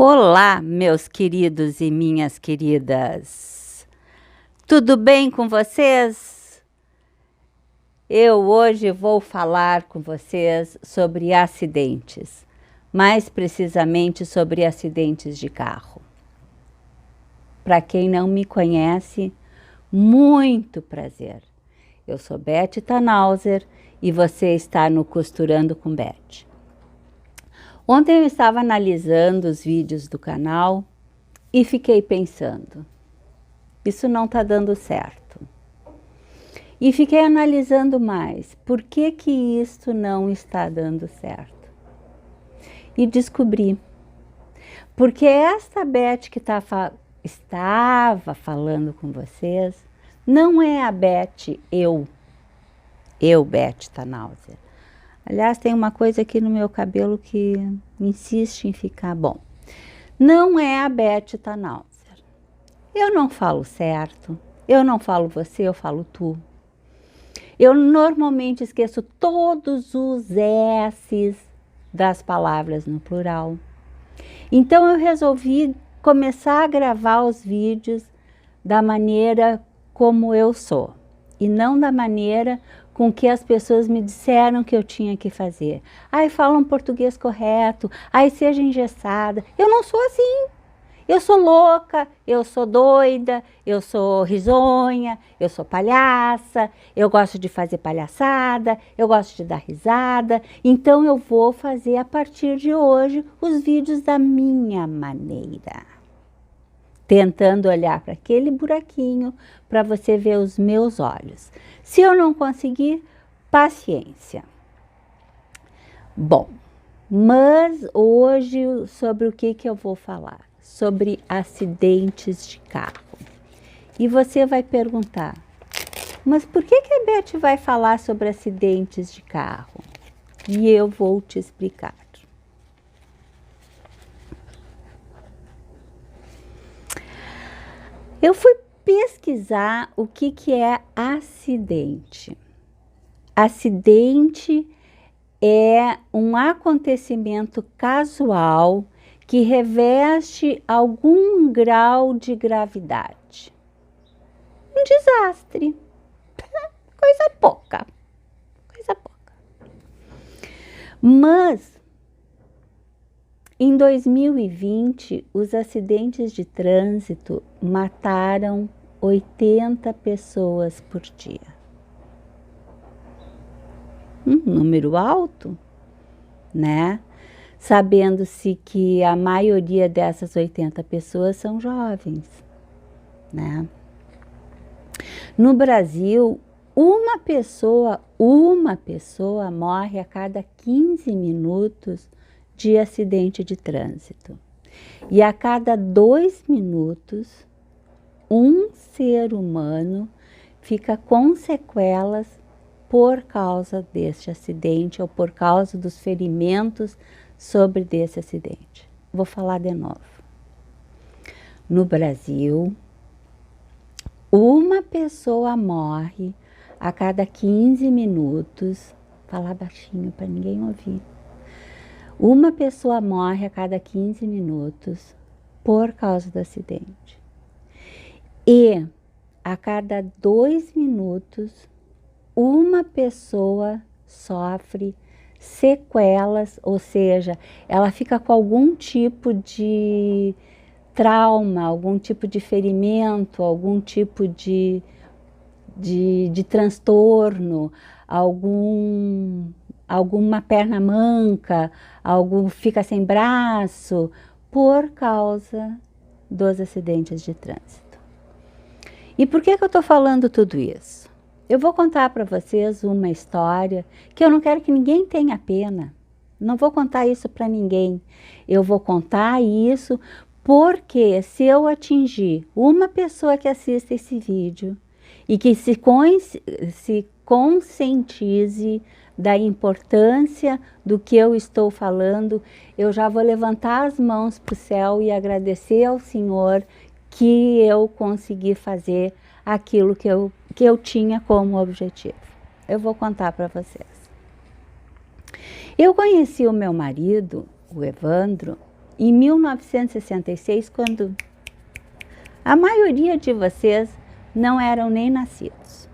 Olá, meus queridos e minhas queridas. Tudo bem com vocês? Eu hoje vou falar com vocês sobre acidentes, mais precisamente sobre acidentes de carro. Para quem não me conhece, muito prazer. Eu sou Beth Tannhauser e você está no Costurando com Beth. Ontem eu estava analisando os vídeos do canal e fiquei pensando, isso não está dando certo. E fiquei analisando mais, por que que isso não está dando certo? E descobri, porque esta Beth que estava falando com vocês, não é a Beth eu, Beth Tannhauser. Aliás, tem uma coisa aqui no meu cabelo que insiste em ficar bom. Não é a Beth Tannhauser. Eu não falo certo, eu não falo você, eu falo tu. Eu normalmente esqueço todos os S's das palavras no plural. Então eu resolvi começar a gravar os vídeos da maneira como eu sou e não da maneira com que as pessoas me disseram que eu tinha que fazer. Ai, fala um português correto, ai, seja engessada. Eu não sou assim. Eu sou louca, eu sou doida, eu sou risonha, eu sou palhaça, eu gosto de fazer palhaçada, eu gosto de dar risada. Então eu vou fazer a partir de hoje os vídeos da minha maneira. Tentando olhar para aquele buraquinho para você ver os meus olhos. Se eu não conseguir, paciência. Bom, mas hoje sobre o que eu vou falar? Sobre acidentes de carro. E você vai perguntar, mas por que a Beth vai falar sobre acidentes de carro? E eu vou te explicar. Eu fui pesquisar o que é acidente. Acidente é um acontecimento casual que reveste algum grau de gravidade. Um desastre. Coisa pouca. Coisa pouca. Mas em 2020, os acidentes de trânsito mataram 80 pessoas por dia. Um número alto, né? Sabendo-se que a maioria dessas 80 pessoas são jovens, né? No Brasil, uma pessoa morre a cada 15 minutos de acidente de trânsito. E a cada 2 minutos, um ser humano fica com sequelas por causa deste acidente ou por causa dos ferimentos sobre desse acidente. Vou falar de novo. No Brasil, uma pessoa morre a cada 15 minutos, falar baixinho para ninguém ouvir. Uma pessoa morre a cada 15 minutos por causa do acidente. E a cada 2 minutos, uma pessoa sofre sequelas, ou seja, ela fica com algum tipo de trauma, algum tipo de ferimento, algum tipo de transtorno, alguma perna manca, fica sem braço, por causa dos acidentes de trânsito. E por que eu estou falando tudo isso? Eu vou contar para vocês uma história que eu não quero que ninguém tenha pena. Não vou contar isso para ninguém. Eu vou contar isso porque se eu atingir uma pessoa que assista esse vídeo e que se conscientize da importância do que eu estou falando, eu já vou levantar as mãos para o céu e agradecer ao Senhor que eu consegui fazer aquilo que eu tinha como objetivo. Eu vou contar para vocês. Eu conheci o meu marido, o Evandro, em 1966, quando a maioria de vocês não eram nem nascidos.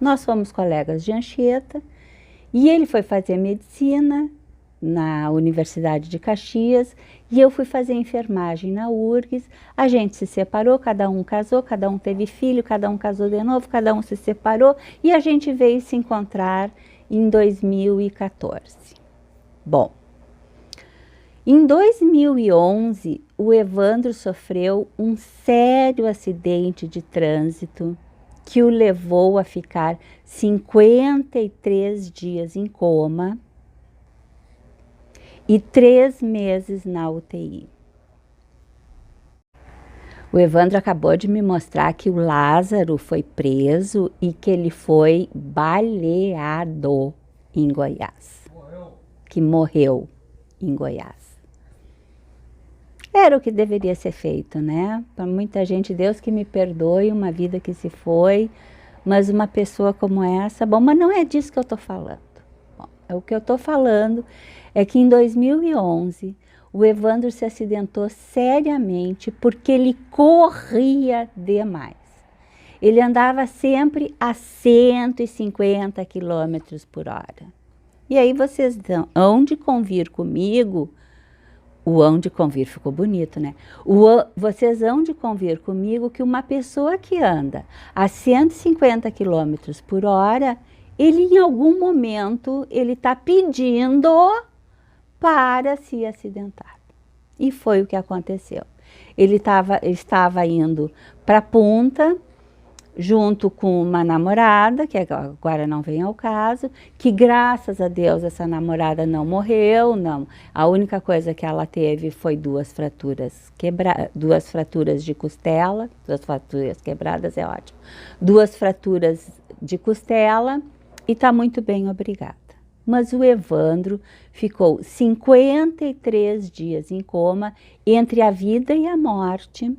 Nós fomos colegas de Anchieta e ele foi fazer medicina na Universidade de Caxias e eu fui fazer enfermagem na URGS. A gente se separou, cada um casou, cada um teve filho, cada um casou de novo, cada um se separou e a gente veio se encontrar em 2014. Bom, em 2011, o Evandro sofreu um sério acidente de trânsito que o levou a ficar 53 dias em coma e 3 meses na UTI. O Evandro acabou de me mostrar que o Lázaro foi preso e que ele foi baleado em Goiás. Que morreu em Goiás. Era o que deveria ser feito, né? Para muita gente, Deus que me perdoe, uma vida que se foi, mas uma pessoa como essa, bom, mas não é disso que eu estou falando. Bom, o que eu estou falando é que em 2011, o Evandro se acidentou seriamente porque ele corria demais. Ele andava sempre a 150 quilômetros por hora. E aí vocês hão de convir comigo, o hão de convir ficou bonito, né? Vocês hão de convir comigo que uma pessoa que anda a 150 quilômetros por hora, ele em algum momento, ele está pedindo para se acidentar. E foi o que aconteceu. Ele estava indo para a Punta, junto com uma namorada, que agora não vem ao caso, que graças a Deus essa namorada não morreu, não. A única coisa que ela teve foi 2 fraturas de costela, 2 fraturas quebradas, é ótimo. 2 fraturas de costela e está muito bem, obrigada. Mas o Evandro ficou 53 dias em coma, entre a vida e a morte,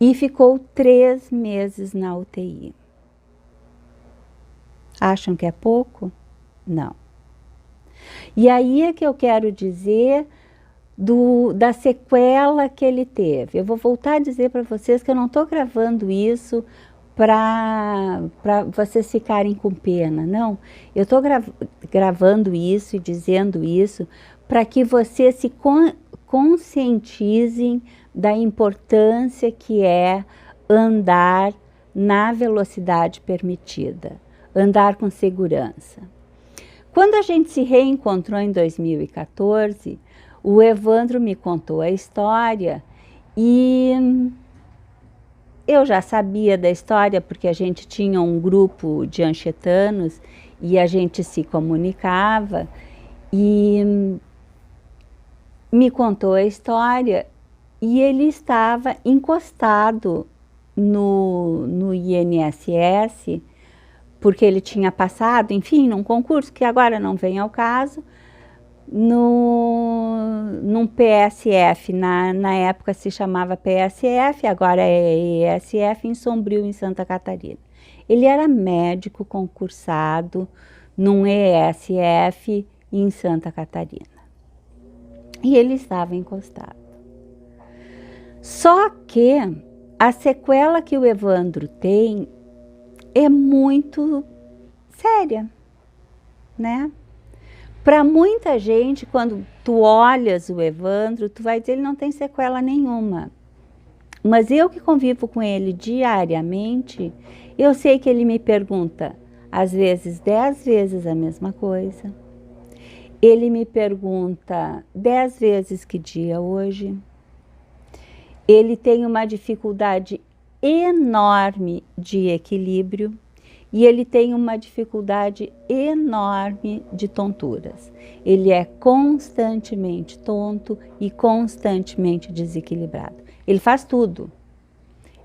e ficou 3 meses na UTI. Acham que é pouco? Não. E aí é que eu quero dizer da sequela que ele teve. Eu vou voltar a dizer para vocês que eu não estou gravando isso para vocês ficarem com pena, não. Eu estou gravando isso e dizendo isso para que vocês se conscientizem da importância que é andar na velocidade permitida, andar com segurança. Quando a gente se reencontrou em 2014, o Evandro me contou a história e eu já sabia da história porque a gente tinha um grupo de anchietanos e a gente se comunicava e me contou a história e ele estava encostado no INSS porque ele tinha passado, enfim, num concurso que agora não vem ao caso, num PSF, na época se chamava PSF, agora é ESF, em Sombrio, em Santa Catarina. Ele era médico concursado num ESF em Santa Catarina. E ele estava encostado. Só que a sequela que o Evandro tem é muito séria, né? Para muita gente, quando tu olhas o Evandro, tu vai dizer ele não tem sequela nenhuma. Mas eu que convivo com ele diariamente, eu sei que ele me pergunta, às vezes 10 vezes a mesma coisa. Ele me pergunta 10 vezes que dia hoje. Ele tem uma dificuldade enorme de equilíbrio e ele tem uma dificuldade enorme de tonturas. Ele é constantemente tonto e constantemente desequilibrado. Ele faz tudo.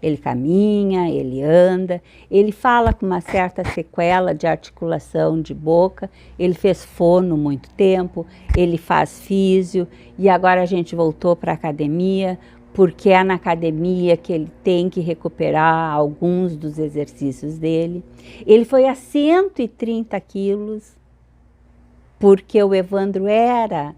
Ele caminha, ele anda, ele fala com uma certa sequela de articulação de boca, ele fez fono muito tempo, ele faz físio e agora a gente voltou para a academia, porque é na academia que ele tem que recuperar alguns dos exercícios dele. Ele foi a 130 quilos, porque o Evandro era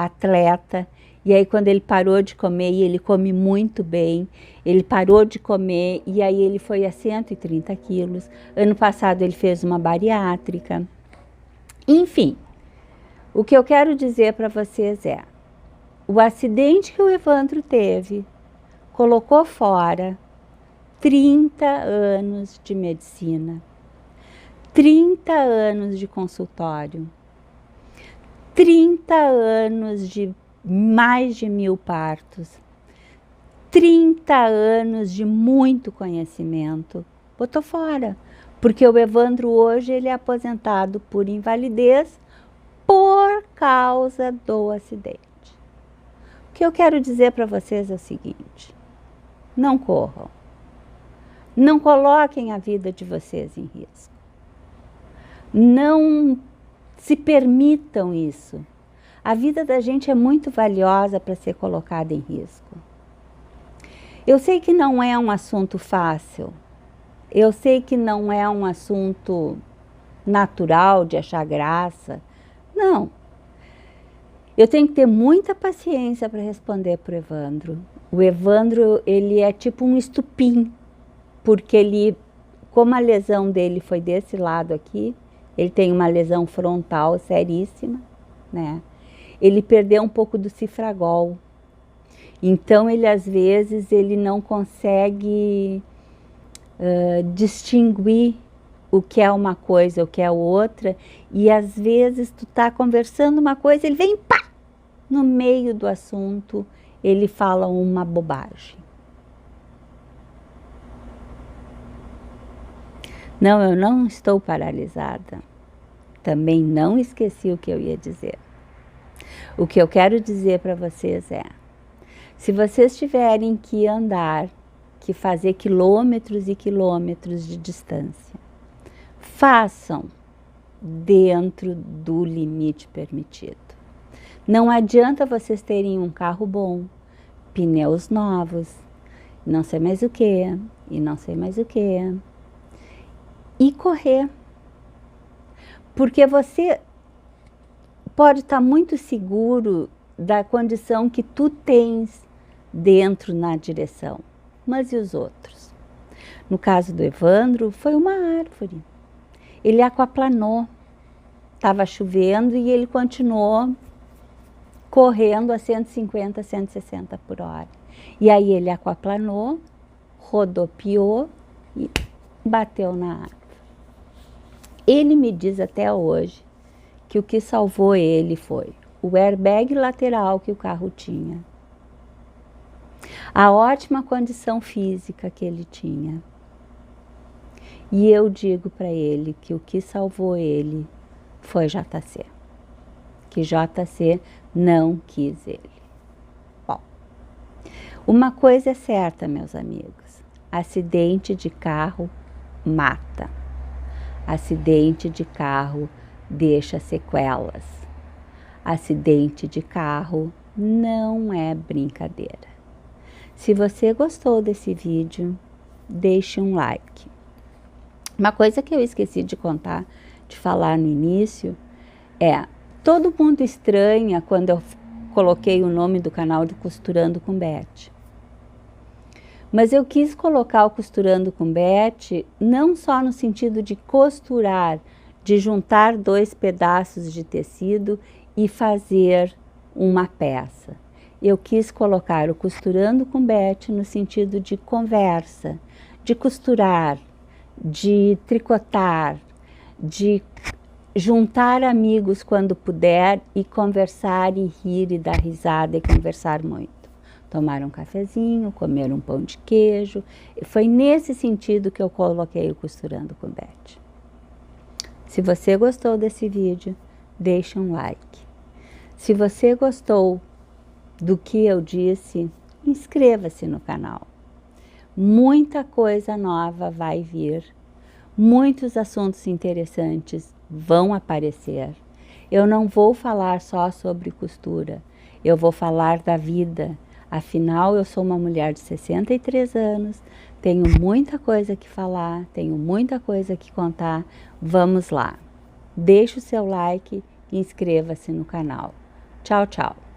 atleta, e aí quando ele parou de comer, e ele come muito bem, ele parou de comer e aí ele foi a 130 quilos. Ano passado ele fez uma bariátrica. Enfim, o que eu quero dizer para vocês é, o acidente que o Evandro teve colocou fora 30 anos de medicina, 30 anos de consultório, 30 anos de mais de 1000 partos, 30 anos de muito conhecimento, botou fora. Porque o Evandro hoje ele é aposentado por invalidez por causa do acidente. O que eu quero dizer para vocês é o seguinte, não corram. Não coloquem a vida de vocês em risco. Não se permitam isso. A vida da gente é muito valiosa para ser colocada em risco. Eu sei que não é um assunto fácil. Eu sei que não é um assunto natural de achar graça. Não. Eu tenho que ter muita paciência para responder para o Evandro. O Evandro, ele é tipo um estupim, porque ele, como a lesão dele foi desse lado aqui, ele tem uma lesão frontal seríssima, né? Ele perdeu um pouco do cifragol. Então, ele às vezes, ele não consegue distinguir o que é uma coisa, o que é outra. E às vezes, tu tá conversando uma coisa, ele vem, pá! No meio do assunto, ele fala uma bobagem. Não, eu não estou paralisada. Também não esqueci o que eu ia dizer. O que eu quero dizer para vocês é, se vocês tiverem que andar, que fazer quilômetros e quilômetros de distância, façam dentro do limite permitido. Não adianta vocês terem um carro bom, pneus novos, não sei mais o que, e não sei mais o que, e correr. Porque você pode estar muito seguro da condição que tu tens dentro na direção. Mas e os outros? No caso do Evandro, foi uma árvore. Ele aquaplanou. Estava chovendo e ele continuou correndo a 150, 160 por hora. E aí ele aquaplanou, rodopiou e bateu na árvore. Ele me diz até hoje que o que salvou ele foi o airbag lateral que o carro tinha, a ótima condição física que ele tinha. E eu digo para ele que o que salvou ele foi JC, que JC não quis ele. Bom, uma coisa é certa, meus amigos, acidente de carro mata. Acidente de carro deixa sequelas. Acidente de carro não é brincadeira. Se você gostou desse vídeo, deixe um like. Uma coisa que eu esqueci de contar, de falar no início, é, todo mundo estranha quando eu coloquei o nome do canal de Costurando com Beth. Mas eu quis colocar o Costurando com Beth não só no sentido de costurar, de juntar 2 pedaços de tecido e fazer uma peça. Eu quis colocar o Costurando com Beth no sentido de conversa, de costurar, de tricotar, de juntar amigos quando puder e conversar e rir e dar risada e conversar muito. Tomar um cafezinho, comer um pão de queijo. Foi nesse sentido que eu coloquei o Costurando com Beth. Se você gostou desse vídeo, deixe um like. Se você gostou do que eu disse, inscreva-se no canal. Muita coisa nova vai vir. Muitos assuntos interessantes vão aparecer. Eu não vou falar só sobre costura. Eu vou falar da vida. Afinal, eu sou uma mulher de 63 anos, tenho muita coisa que falar, tenho muita coisa que contar. Vamos lá. Deixe o seu like e inscreva-se no canal. Tchau, tchau.